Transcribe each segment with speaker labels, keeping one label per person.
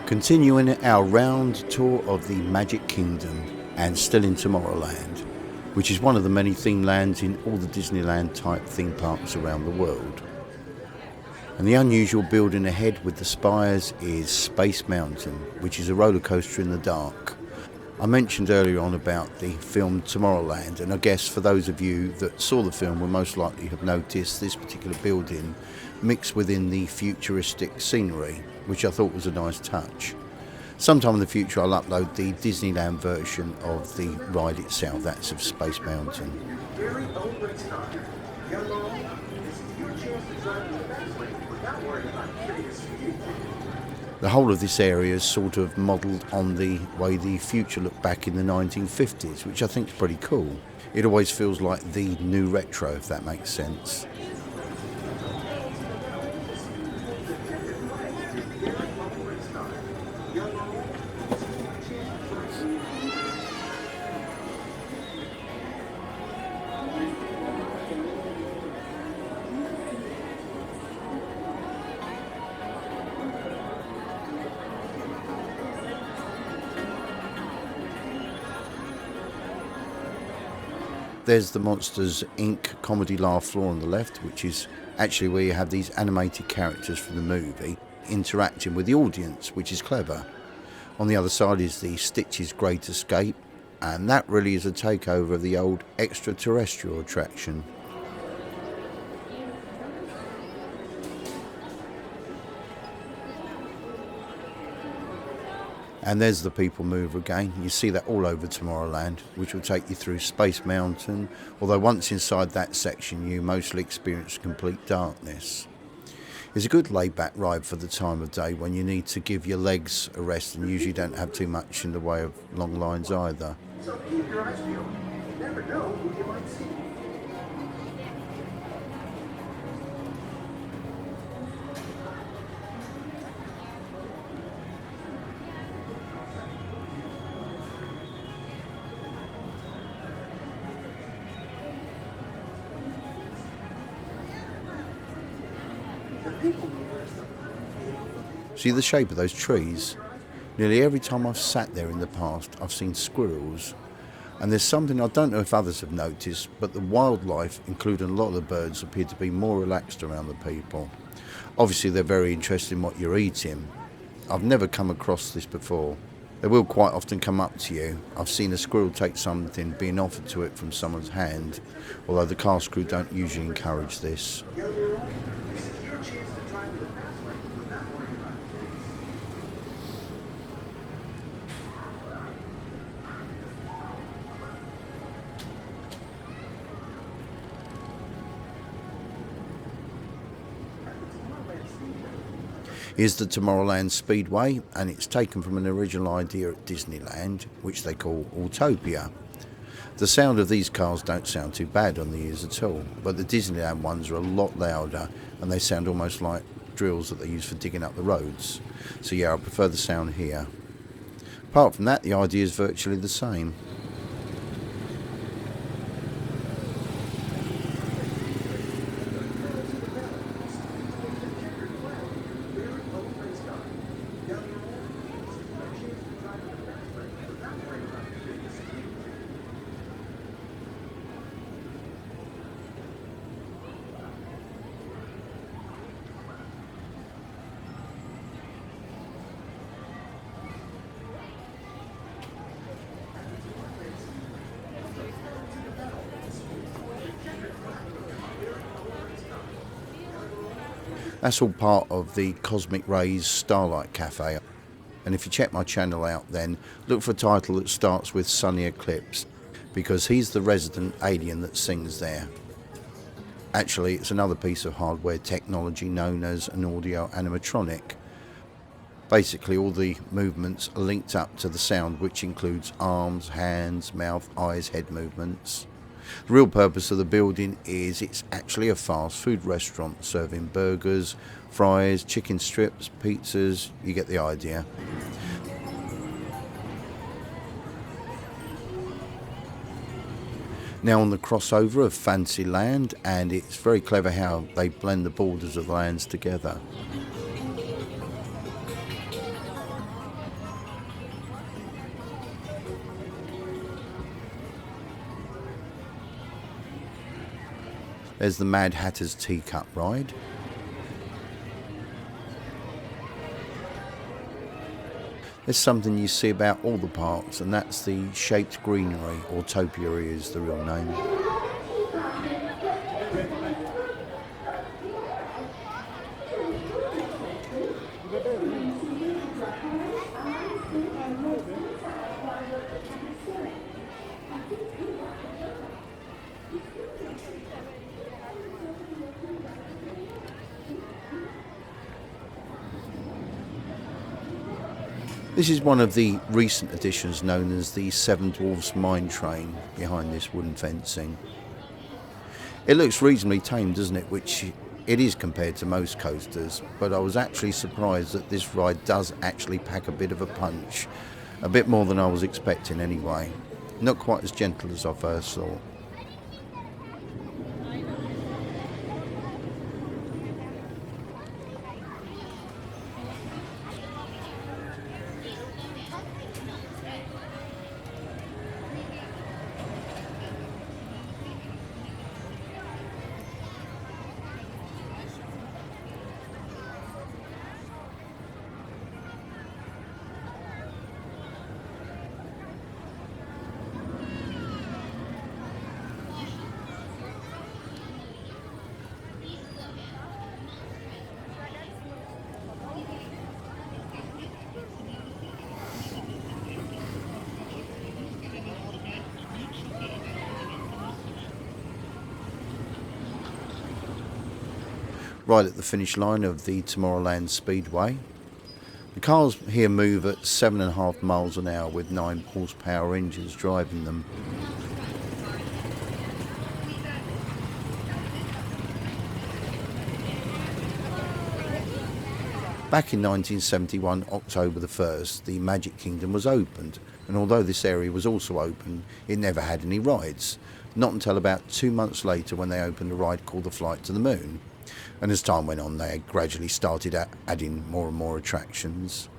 Speaker 1: Continuing our round tour of the Magic Kingdom and still in Tomorrowland, which is one of the many theme lands in all the Disneyland type theme parks around the world. And the unusual building ahead with the spires is Space Mountain, which is a roller coaster in the dark. I mentioned earlier on about the film Tomorrowland, and I guess for those of you that saw the film will most likely have noticed this particular building mixed within the futuristic scenery, which I thought was a nice touch. Sometime in the future I'll upload the Disneyland version of the ride itself, that's of Space Mountain. The whole of this area is sort of modelled on the way the future looked back in the 1950s, which I think is pretty cool. It always feels like the new retro, if that makes sense. There's the Monsters Inc. comedy laugh floor on the left, which is actually where you have these animated characters from the movie interacting with the audience, which is clever. On the other side is the Stitch's Great Escape, and that really is a takeover of the old extraterrestrial attraction. And there's the People Mover again. You see that all over Tomorrowland, which will take you through Space Mountain, although once inside that section you mostly experience complete darkness. It's a good laid-back ride for the time of day when you need to give your legs a rest and usually don't have too much in the way of long lines either.
Speaker 2: So keep your eyes peeled. You never know who you might see.
Speaker 1: See the shape of those trees? Nearly every time I've sat there in the past, I've seen squirrels. And there's something I don't know if others have noticed, but the wildlife, including a lot of the birds, appear to be more relaxed around the people. Obviously, they're very interested in what you're eating. I've never come across this before. They will quite often come up to you. I've seen a squirrel take something being offered to it from someone's hand, although the cast crew don't usually encourage this. Is the Tomorrowland Speedway, and it's taken from an original idea at Disneyland, which they call Autopia. The sound of these cars don't sound too bad on the ears at all, but the Disneyland ones are a lot louder and they sound almost like drills that they use for digging up the roads. So yeah, I prefer the sound here. Apart from that, the idea is virtually the same. That's all part of the Cosmic Rays Starlight Cafe. And if you check my channel out then, look for a title that starts with Sunny Eclipse, because he's the resident alien that sings there. Actually, it's another piece of hardware technology known as an audio animatronic. Basically, all the movements are linked up to the sound, which includes arms, hands, mouth, eyes, head movements. The real purpose of the building is it's actually a fast food restaurant serving burgers, fries, chicken strips, pizzas, you get the idea. Now on the crossover of Fantasyland, and it's very clever how they blend the borders of the lands together. There's the Mad Hatter's Teacup ride. There's something you see about all the parks, and that's the Shaped Greenery, or Topiary is the real name. This is one of the recent additions known as the Seven Dwarfs Mine Train behind this wooden fencing. It looks reasonably tame, doesn't it, which it is compared to most coasters, but I was actually surprised that this ride does actually pack a bit of a punch, a bit more than I was expecting anyway. Not quite as gentle as I first thought. Right at the finish line of the Tomorrowland Speedway. The cars here move at 7.5 miles an hour with 9 horsepower engines driving them. Back in 1971, October the 1st, the Magic Kingdom was opened, and although this area was also open, it never had any rides. Not until about 2 months later when they opened a ride called the Flight to the Moon. And as time went on, they gradually started adding more and more attractions.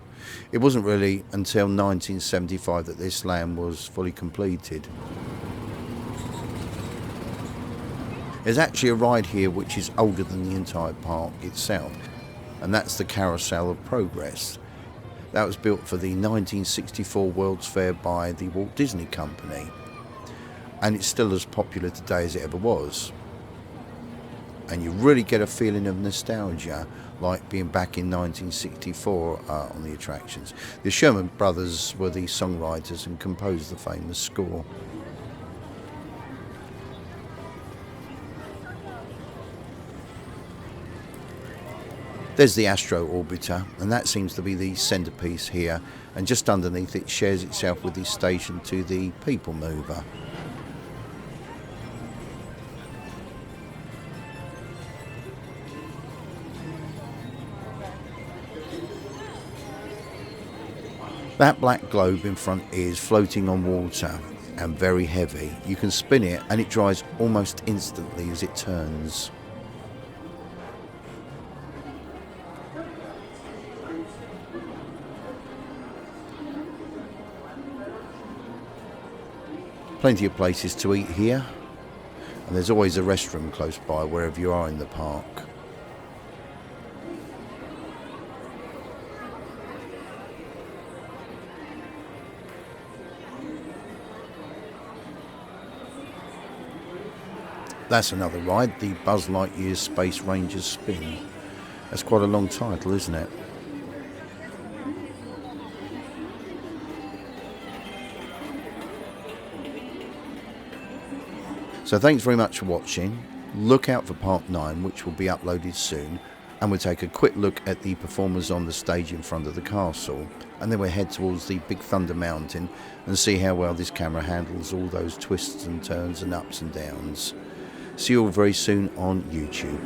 Speaker 1: It wasn't really until 1975 that this land was fully completed. There's actually a ride here which is older than the entire park itself, and that's the Carousel of Progress. That was built for the 1964 World's Fair by the Walt Disney Company, and it's still as popular today as it ever was. And you really get a feeling of nostalgia, like being back in 1964 on the attractions. The Sherman Brothers were the songwriters and composed the famous score. There's the Astro Orbiter, and that seems to be the centerpiece here, and just underneath it shares itself with the station to the People Mover. That black globe in front is floating on water and very heavy. You can spin it and it dries almost instantly as it turns. Plenty of places to eat here, and there's always a restroom close by wherever you are in the park. That's another ride, the Buzz Lightyear Space Rangers Spin. That's quite a long title, isn't it? So thanks very much for watching. Look out for part 9, which will be uploaded soon, and we'll take a quick look at the performers on the stage in front of the castle, and then we'll head towards the Big Thunder Mountain and see how well this camera handles all those twists and turns and ups and downs. See you all very soon on YouTube.